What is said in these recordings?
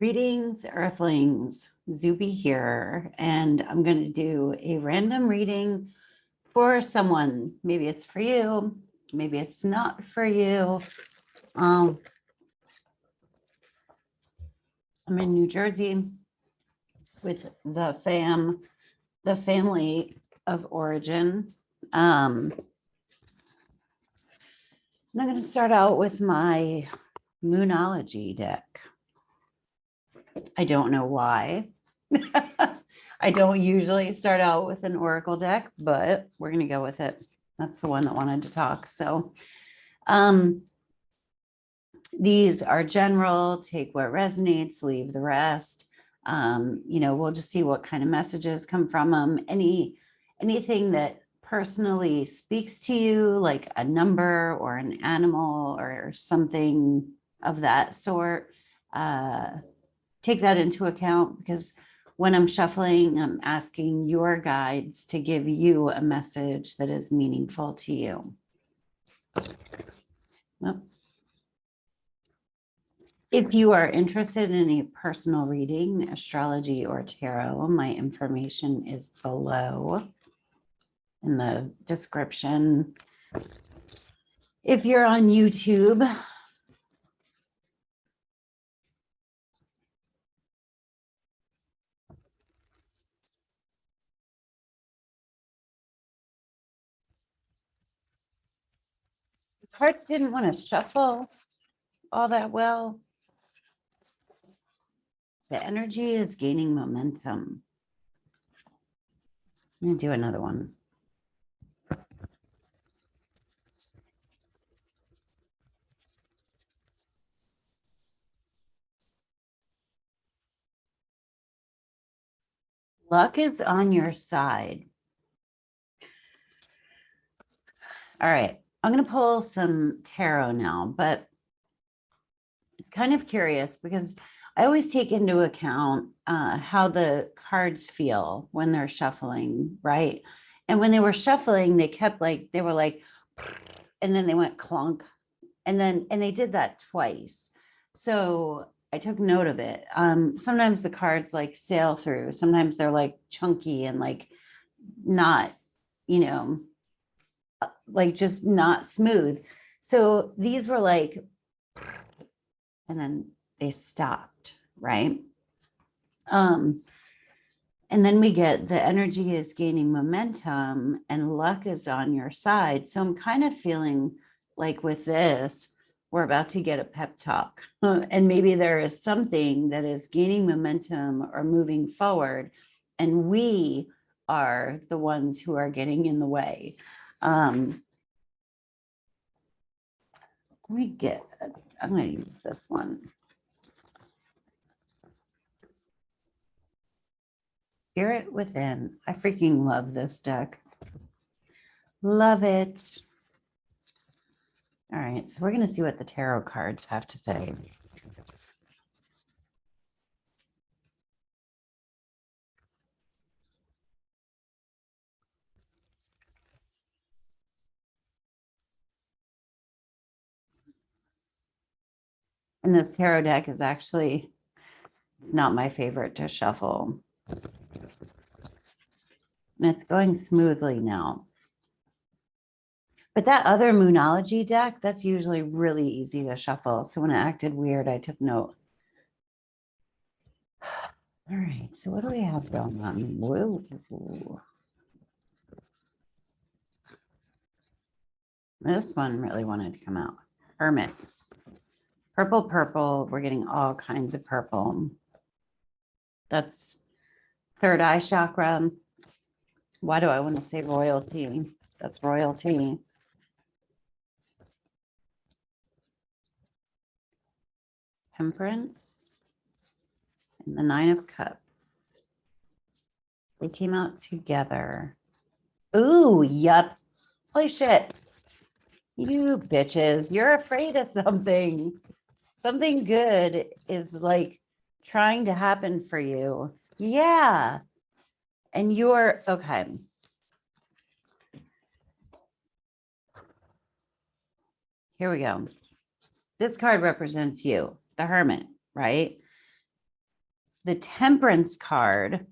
Greetings, Earthlings. Zuby here, and I'm going to do a random reading for someone. Maybe it's for you, maybe it's not for you. I'm in New Jersey with the family of origin. I'm going to start out with my Moonology deck. I don't know why. I don't usually start out with an oracle deck, but we're going to go with it. That's the one that wanted to talk. So these are general, take what resonates, leave the rest. We'll just see what kind of messages come from them. Anything that personally speaks to you, like a number or an animal or something of that sort, take that into account, because when I'm shuffling, I'm asking your guides to give you a message that is meaningful to you. Well, if you are interested in a personal reading, astrology or tarot, my information is below in the description. If you're on YouTube, the cards didn't want to shuffle all that well. The energy is gaining momentum. I'm going to do another one. Luck is on your side. All right, I'm going to pull some tarot now, but it's kind of curious because I always take into account how the cards feel when they're shuffling, right? And when they were shuffling, they kept they were like, and then they went clunk, and they did that twice. So I took note of it. Sometimes the cards like sail through. Sometimes they're like chunky and like not, like just not smooth. So these were like, and then they stopped, right? And then we get the energy is gaining momentum and luck is on your side. So I'm kind of feeling like with this, we're about to get a pep talk. And maybe there is something that is gaining momentum or moving forward, and we are the ones who are getting in the way. Let me get, I'm going to use this one. Spirit Within. I freaking love this deck. Love it. All right, so we're going to see what the tarot cards have to say. And this tarot deck is actually not my favorite to shuffle. And it's going smoothly now. But that other Moonology deck, that's usually really easy to shuffle. So when it acted weird, I took note. All right, so what do we have going on? Whoa. This one really wanted to come out. Hermit. Purple, purple. We're getting all kinds of purple. That's third eye chakra. Why do I want to say royalty? That's royalty. Temperance. And the Nine of Cups. They came out together. Ooh, yup. Holy shit. You bitches, you're afraid of something. Something good is like trying to happen for you. Yeah. And you're okay. Here we go. This card represents you, the Hermit, right? the Temperance card,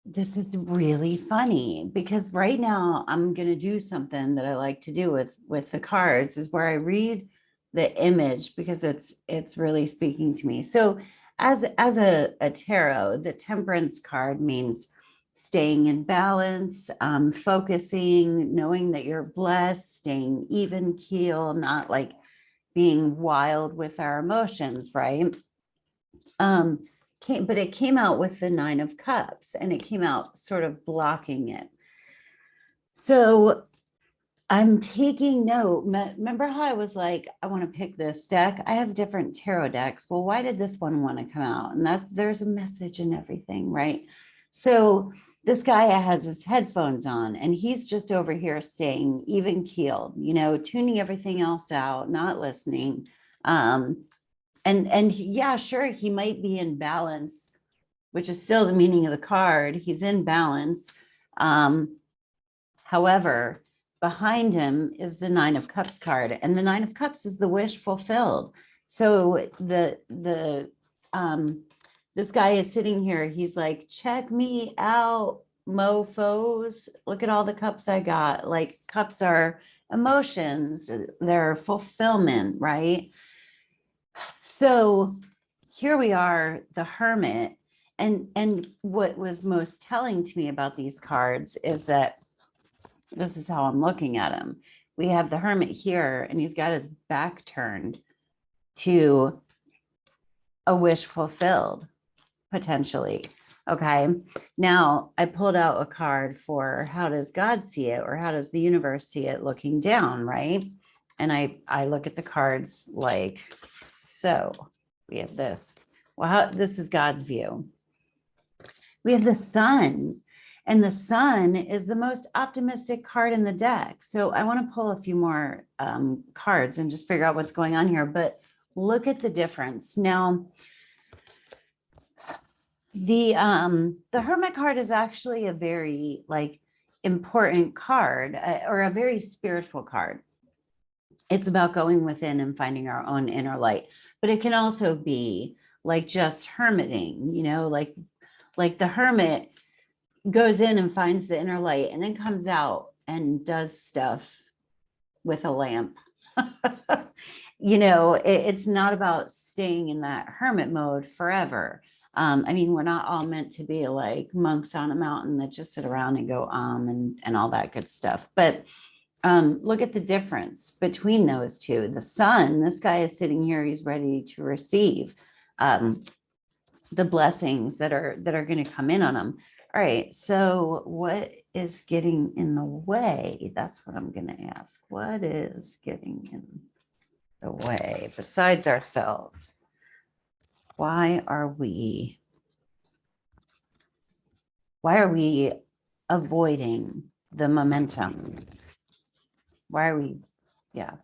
this is really funny because right now I'm going to do something that I like to do with the cards, is where I read the image because it's really speaking to me. So as a tarot, the Temperance card means staying in balance, focusing, knowing that you're blessed, staying even keel, not like being wild with our emotions, right? But it came out with the 9 of Cups, and it came out sort of blocking it. So I'm taking note. Remember how I was like, I want to pick this deck? I have different tarot decks. Well, why did this one want to come out? And that there's a message and everything, right? So this guy has his headphones on, and he's just over here staying even keeled, tuning everything else out, not listening. And yeah, sure, he might be in balance, which is still the meaning of the card. He's in balance. However, behind him is the 9 of Cups card, and the 9 of Cups is the wish fulfilled. So this guy is sitting here. He's like, check me out, mofos. Look at all the cups I got. Like, cups are emotions, they're fulfillment, right? So here we are, the Hermit. And what was most telling to me about these cards is that this is how I'm looking at him. We have the Hermit here, and he's got his back turned to a wish fulfilled, potentially. Okay. Now I pulled out a card for how does God see it, or how does the universe see it looking down, right? And I look at the cards like, so we have this. Well, this is God's view. We have the Sun, and the Sun is the most optimistic card in the deck. So I want to pull a few more cards and just figure out what's going on here. But look at the difference. Now, the Hermit card is actually a very important card, or a very spiritual card. It's about going within and finding our own inner light. But it can also be like just hermiting, like the Hermit goes in and finds the inner light and then comes out and does stuff with a lamp. It's not about staying in that hermit mode forever. I mean, we're not all meant to be like monks on a mountain that just sit around and go and all that good stuff. But look at the difference between those two. The Sun, this guy is sitting here, he's ready to receive the blessings that are going to come in on him. All right, so what is getting in the way? That's what I'm going to ask. What is getting in the way besides ourselves? Why are we avoiding the momentum? Why are we, yeah.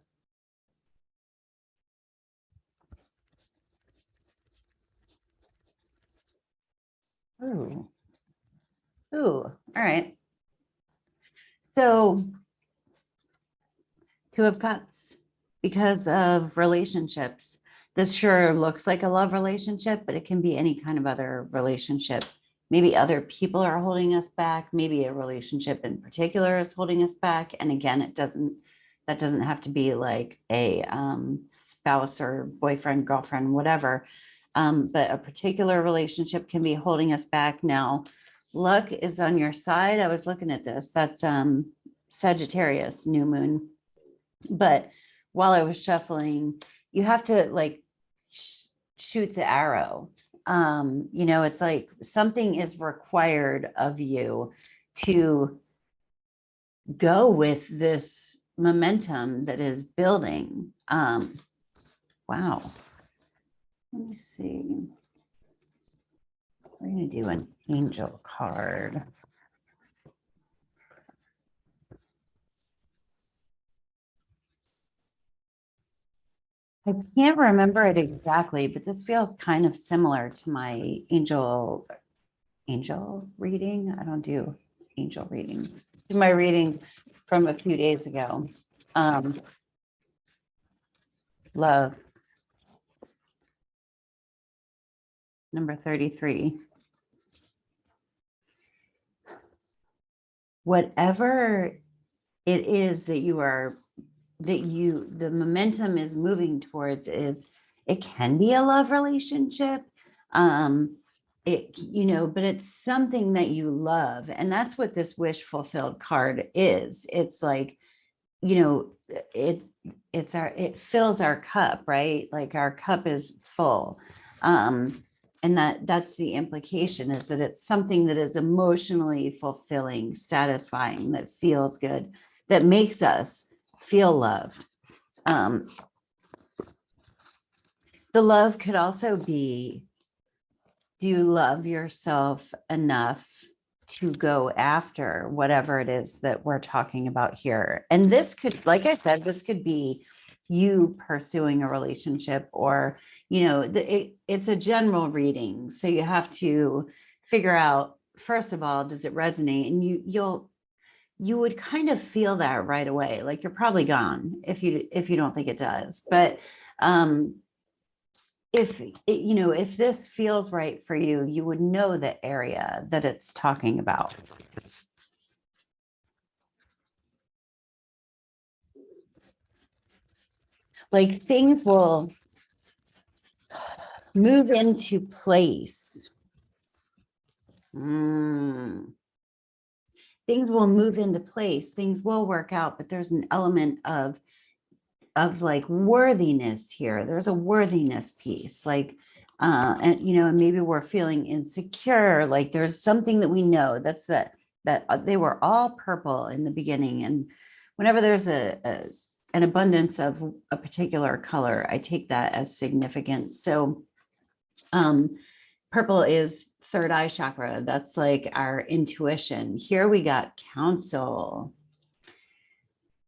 Ooh, all right. So 2 of Cups, because of relationships. This sure looks like a love relationship, but it can be any kind of other relationship. Maybe other people are holding us back. Maybe a relationship in particular is holding us back. And again, that doesn't have to be like a spouse or boyfriend, girlfriend, whatever. But a particular relationship can be holding us back. Now, luck is on your side. I was looking at this. That's Sagittarius, new moon. But while I was shuffling, you have to shoot the arrow. It's like something is required of you to go with this momentum that is building. Wow. Let me see. We're going to do an angel card. I can't remember it exactly, but this feels kind of similar to my angel reading. I don't do angel readings. To my reading from a few days ago. Love. number 33. Whatever it is that the momentum is moving towards is, it can be a love relationship. But it's something that you love. And that's what this wish fulfilled card is. It's like, it fills our cup, right? Like our cup is full. And that's the implication, is that it's something that is emotionally fulfilling, satisfying, that feels good, that makes us feel loved. The love could also be, do you love yourself enough to go after whatever it is that we're talking about here? And this could, like I said, this could be you pursuing a relationship, or, it's a general reading. So you have to figure out, first of all, does it resonate? And you would kind of feel that right away. Like you're probably gone if you don't think it does. But if this feels right for you, you would know the area that it's talking about. Like things will move into place. Things will move into place. Things will work out, but there's an element of like worthiness here. There's a worthiness piece, like, and maybe we're feeling insecure. Like there's something that we know that they were all purple in the beginning. And whenever there's an abundance of a particular color, I take that as significant. So, purple is third eye chakra. That's like our intuition. Here we got counsel,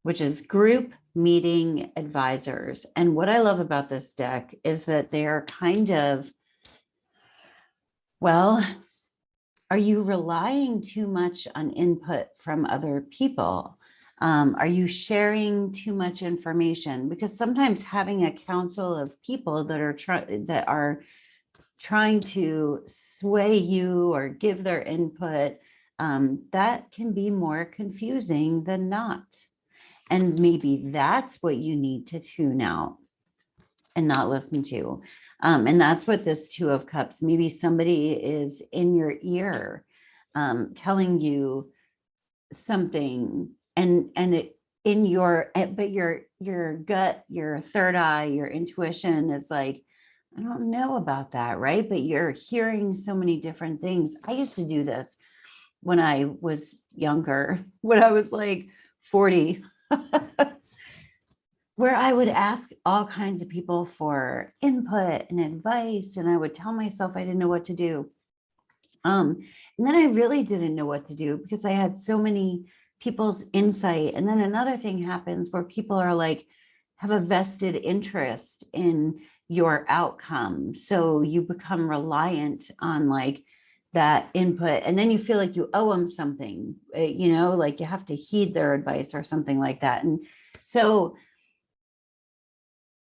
which is group meeting advisors. And what I love about this deck is that they are kind of, well, are you relying too much on input from other people? Are you sharing too much information? Because sometimes having a council of people that are trying to sway you or give their input, that can be more confusing than not. And maybe that's what you need to tune out and not listen to. And that's what this Two of Cups, maybe somebody is in your ear, telling you something, and it in your, but your gut, your third eye, your intuition is like, I don't know about that, right? But you're hearing so many different things. I used to do this when I was younger, when I was like 40, where I would ask all kinds of people for input and advice, and I would tell myself I didn't know what to do. And then I really didn't know what to do because I had so many people's insight. And then another thing happens where people are like, have a vested interest in your outcome. So you become reliant on like that input. And then you feel like you owe them something, like you have to heed their advice or something like that. And so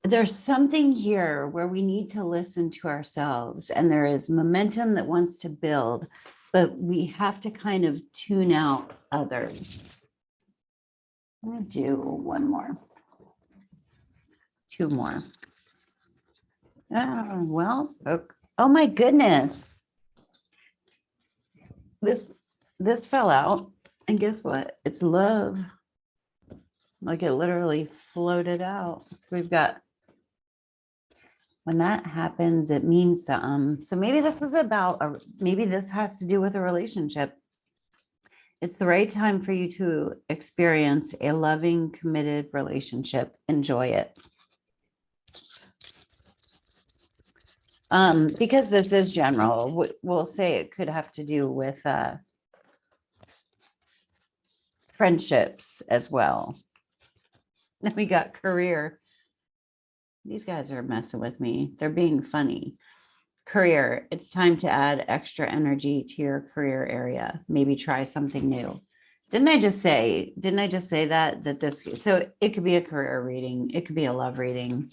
there's something here where we need to listen to ourselves, and there is momentum that wants to build, but we have to kind of tune out others. I'm going to do one more, two more. Oh, well, okay. Oh my goodness. This fell out, and guess what? It's love. Like it literally floated out. So we've got, when that happens, it means something. So maybe this is about, maybe this has to do with a relationship. It's the right time for you to experience a loving, committed relationship. Enjoy it. Because this is general, we'll say it could have to do with friendships as well. Then we got career. These guys are messing with me. They're being funny. Career, it's time to add extra energy to your career area. Maybe try something new. Didn't I just say that this, so it could be a career reading. It could be a love reading.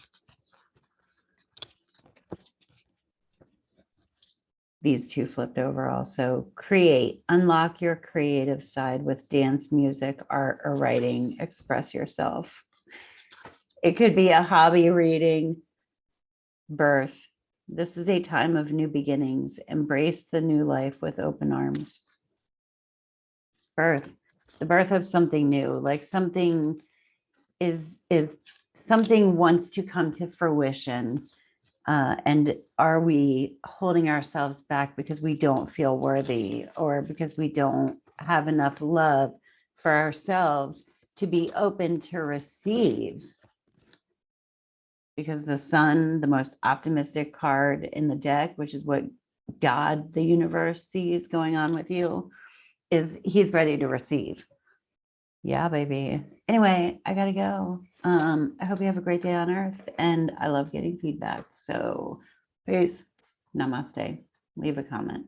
these two flipped over also. Create, unlock your creative side with dance, music, art, or writing. Express yourself. It could be a hobby, reading, birth. This is a time of new beginnings. Embrace the new life with open arms. Birth, the birth of something new, like something is something wants to come to fruition. And are we holding ourselves back because we don't feel worthy, or because we don't have enough love for ourselves to be open to receive? Because the sun, the most optimistic card in the deck, which is what God, the universe, sees going on with you, is he's ready to receive. Yeah, baby. Anyway, I gotta go. I hope you have a great day on Earth, and I love getting feedback. So peace. Namaste. Leave a comment.